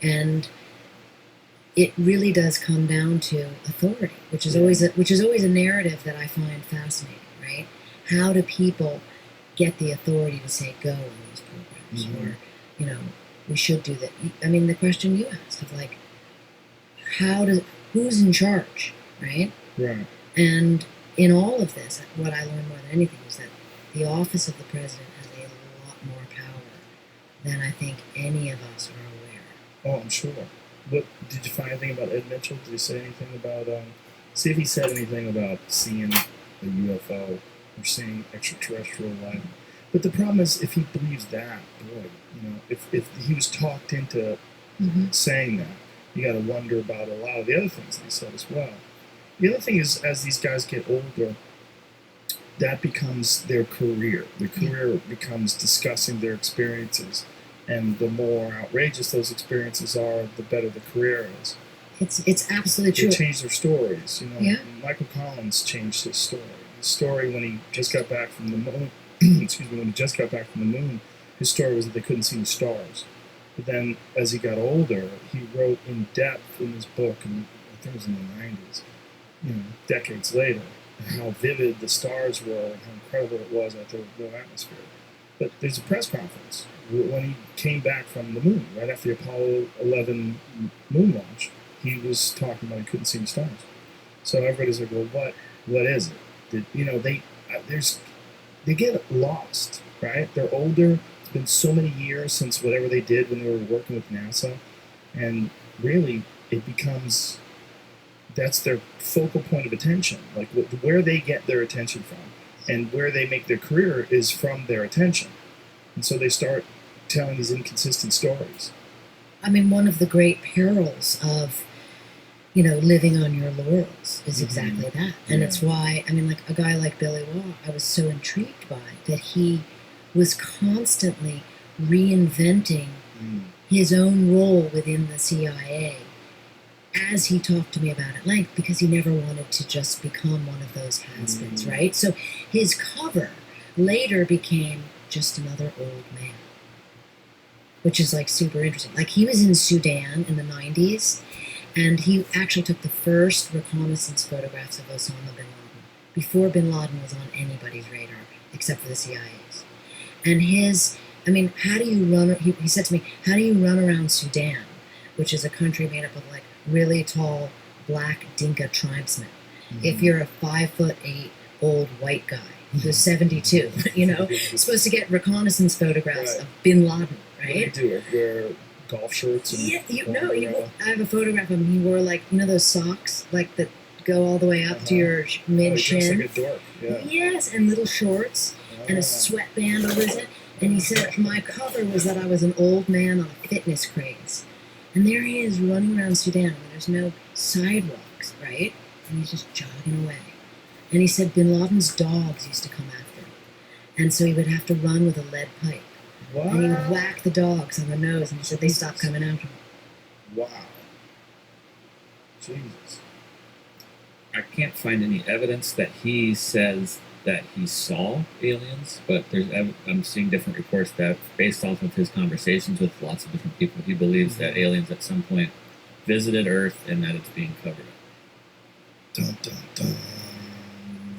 And it really does come down to authority, which is always a narrative that I find fascinating, right? How do people get the authority to say go in these programs, or we should do that? I mean, the question you asked of like, who's in charge, right? Right. And in all of this, what I learned more than anything is that the office of the president has a lot more power than I think any of us are aware. Oh, I'm sure. What did you find anything about Ed Mitchell? Did he say anything about? See if he said anything about seeing a UFO or seeing extraterrestrial life. But the problem is, if he believes that, boy, if he was talked into saying that, you got to wonder about a lot of the other things that he said as well. The other thing is, as these guys get older, that becomes their career. Their career becomes discussing their experiences. And the more outrageous those experiences are, the better the career is. It's absolutely true. They change their stories. Michael Collins changed his story. His story when he just got back from the moon. When he just got back from the moon, his story was that they couldn't see the stars. But then, as he got older, he wrote in depth in his book, and I think it was in the 90s, decades later, how vivid the stars were and how incredible it was out there with no atmosphere. But there's a press conference when he came back from the moon, right after the Apollo 11 moon launch. He was talking about he couldn't see the stars. So everybody's like, well, what is it? They get lost, right? They're older. It's been so many years since whatever they did when they were working with NASA, and really it becomes that's their focal point of attention, like where they get their attention from, and where they make their career is from their attention, and so they start telling these inconsistent stories. I mean, one of the great perils of living on your laurels is exactly that. And it's why, I mean, like a guy like Billy Waugh, I was so intrigued by that he was constantly reinventing his own role within the CIA as he talked to me about at length, because he never wanted to just become one of those has-beens, right? So his cover later became just another old man, which is like super interesting. Like he was in Sudan in the 90s, and he actually took the first reconnaissance photographs of Osama bin Laden before bin Laden was on anybody's radar except for the CIA's. And how do you run, he said to me, how do you run around Sudan, which is a country made up of like really tall black Dinka tribesmen, if you're a 5'8" old white guy who's 72, supposed to get reconnaissance photographs of bin Laden, right? What do you do? Wear golf shirts? I have a photograph of him. He wore like, those socks like that go all the way up to your mid-shin. Like a dork. Yeah. Yes, and little shorts and a sweatband over his head. And he said my cover was that I was an old man on a fitness craze. And there he is running around Sudan, and there's no sidewalks, right? And he's just jogging away. And he said bin Laden's dogs used to come after him. And so he would have to run with a lead pipe. What? And he would whack the dogs on the nose, and he said they stopped coming after him. Wow. Jesus. I can't find any evidence that he says that he saw aliens, but I'm seeing different reports that, based off of his conversations with lots of different people, he believes that aliens at some point visited Earth and that it's being covered up. Dun, dun, dun.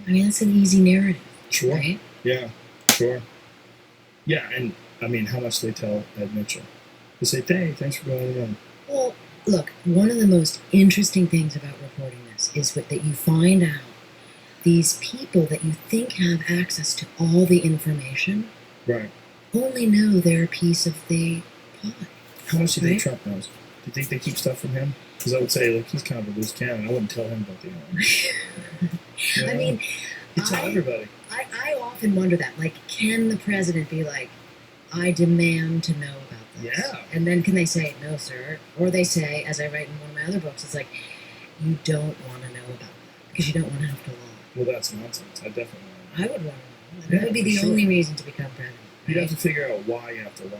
I mean, that's an easy narrative. Sure. Right? Yeah, sure. Yeah, and I mean, how much they tell Ed Mitchell? They say, thanks for going in. Well, look, one of the most interesting things about reporting this is that you find out these people that you think have access to all the information only know their piece of the pie. How much do you think Trump knows? Do you think they keep stuff from him? Because I would say, he's kind of a loose cannon. I wouldn't tell him about the aliens. I mean, you tell everybody. I often wonder that. Like, can the president be like, I demand to know about this? Yeah. And then can they say, no, sir? Or they say, as I write in one of my other books, it's like, you don't want to know about that because you don't want to have to lie. Well, that's nonsense. I definitely want to know. I would want to know. That would be the only reason to become president. Right? You'd have to figure out why you have to lie.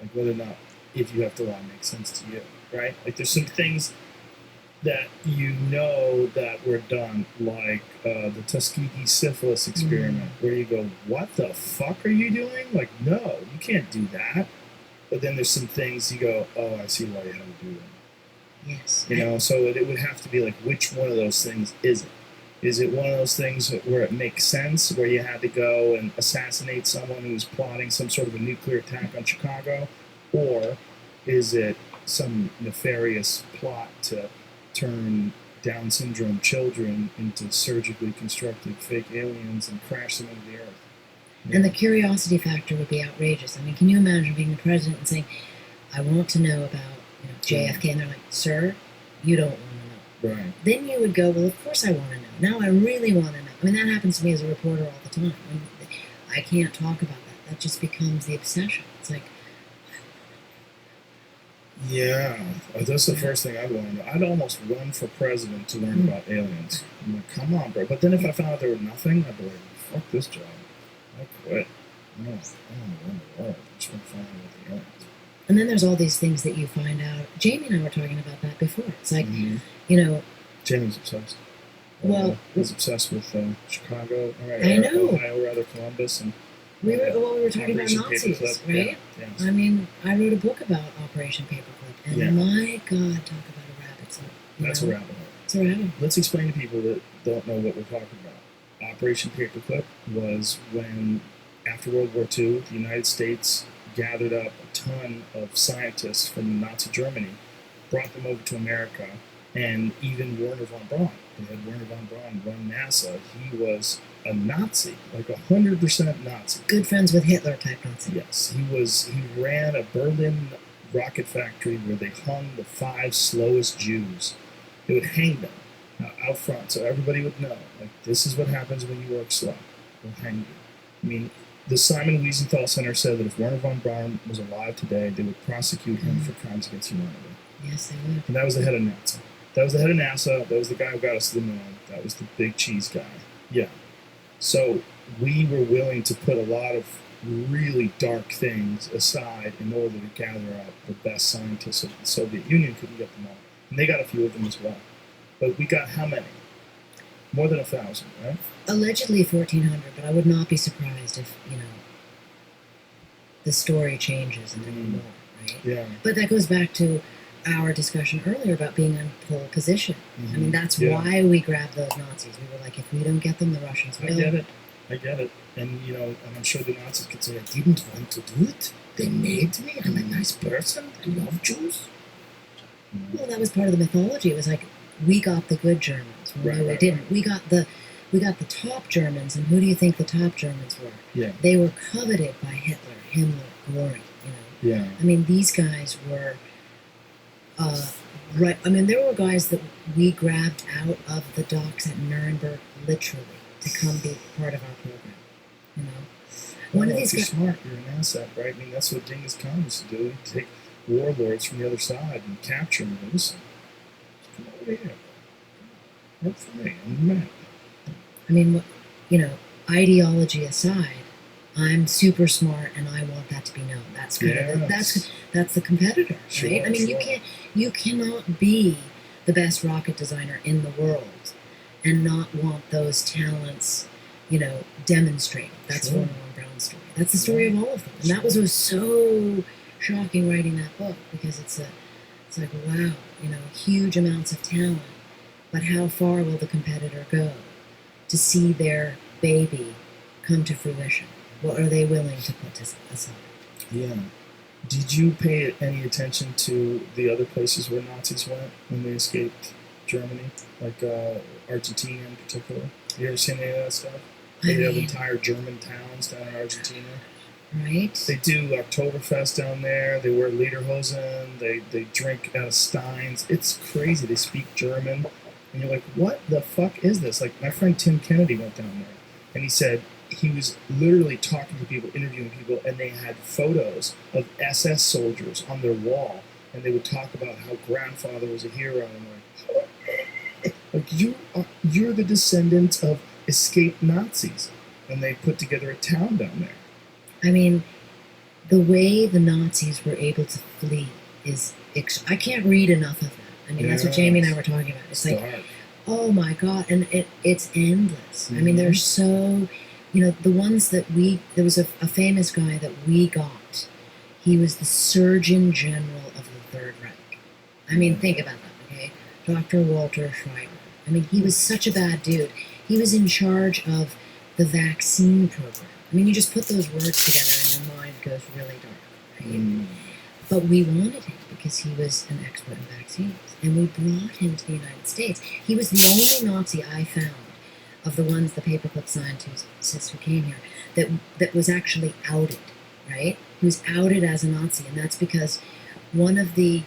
Like, whether or not, if you have to lie, makes sense to you, right? Like, there's some things that that were done, like the Tuskegee syphilis experiment, where you go, what the fuck are you doing? Like, no, you can't do that. But then there's some things you go, oh, I see why you had to do that. Yes. You know, so it would have to be like, which one of those things is it? Is it one of those things where it makes sense, where you had to go and assassinate someone who was plotting some sort of a nuclear attack on Chicago? Or is it some nefarious plot to turn Down syndrome children into surgically constructed fake aliens and crash them into the earth? Yeah. And the curiosity factor would be outrageous. I mean, can you imagine being the president and saying, I want to know about JFK, and they're like, sir, you don't want to know. Right. Then you would go, well, of course I want to know. Now I really want to know. I mean, that happens to me as a reporter all the time. I can't talk about that. That just becomes the obsession. It's like, yeah, that's the first thing I'd want to know. I'd almost run for president to learn about aliens. I'm like, come on, bro. But then if I found out there was nothing, I'd be like, fuck this job. I quit. I don't want to run the world. I just want to find out what the aliens. And then there's all these things that you find out. Jamie and I were talking about that before. It's like, Jamie's obsessed. Well, he's obsessed with Chicago. I know. Ohio, rather, Columbus, and we were talking about Nazis, Paperclip. right? Yeah. I mean, I wrote a book about Operation Paperclip, and my God, talk about a rabbit hole. That's a rabbit hole. It's a rabbit hole. Let's explain to people that don't know what we're talking about. Operation Paperclip was when, after World War II, the United States gathered up a ton of scientists from Nazi Germany, brought them over to America, and even Werner von Braun. They had Werner von Braun run NASA. He was a Nazi, like 100% Nazi. Good friends with Hitler type Nazi. Yes, he ran a Berlin rocket factory where they hung the 5 slowest Jews. They would hang them out front so everybody would know, like, this is what happens when you work slow. We'll hang you. I mean, the Simon Wiesenthal Center said that if Werner von Braun was alive today, they would prosecute him for crimes against humanity. Yes, they would. And that was the head of NASA. That was the head of NASA. That was the guy who got us to the moon. That was the big cheese guy. Yeah. So we were willing to put a lot of really dark things aside in order to gather up the best scientists of the Soviet Union. Couldn't get them all. And they got a few of them as well. But we got how many? More than 1,000, right? Allegedly 1,400, but I would not be surprised if, the story changes and there were more, right? Yeah. But that goes back to our discussion earlier about being in pole position. I mean, that's why we grabbed those Nazis. We were like, if we don't get them, the Russians will. I get it. And, and I'm sure the Nazis could say, I didn't want to do it. They made me. I'm a nice person. I love Jews. Well, that was part of the mythology. It was like, we got the good Germans. We didn't. We got the top Germans, and who do you think the top Germans were? Yeah. They were coveted by Hitler, Himmler, Göring, Yeah. I mean, these guys were, right. I mean, there were guys that we grabbed out of the docks at Nuremberg, literally, to come be part of our program. One of these guys. You're smart. You're an asset, right? I mean, that's what Genghis Khan used to do. He'd take warlords from the other side and capture them. And listen, come over here. Work for me. I'm the man. I mean, ideology aside, I'm super smart, and I want that to be known. That's kind of that's the competitor, right? I mean, you cannot be the best rocket designer in the world and not want those talents, demonstrated. That's Werner von Braun's story. That's the story of all of them, and that was so shocking writing that book, because it's like, wow, huge amounts of talent, but how far will the competitor go to see their baby come to fruition? What are they willing to put aside? Yeah. Did you pay any attention to the other places where Nazis went when they escaped Germany, like Argentina in particular? You ever seen any of that stuff? They have entire German towns down in Argentina. Right. They do Oktoberfest down there. They wear lederhosen. They drink out of steins. It's crazy. They speak German. And you're like, what the fuck is this? Like, my friend Tim Kennedy went down there, and he said he was literally talking to people, interviewing people, and they had photos of SS soldiers on their wall, and they would talk about how grandfather was a hero, and I'm like, you're the descendants of escaped Nazis, and they put together a town down there. I mean, the way the Nazis were able to flee is, I can't read enough of that. I mean, that's what Jamie and I were talking about. It's like, oh my God, and it's endless. I mean, they're so, the ones that there was a famous guy that we got He was the Surgeon General of the Third Reich. I mean, think about that, okay? Dr. Walter Schreiber. I mean, he was such a bad dude. He was in charge of the vaccine program. I mean, you just put those words together and your mind goes really dark, right? But we wanted him because he was an expert in vaccines. And we brought him to the United States. He was the only Nazi I found of the ones, the paperclip scientists who came here, that was actually outed, right? He was outed as a Nazi, and that's because one of the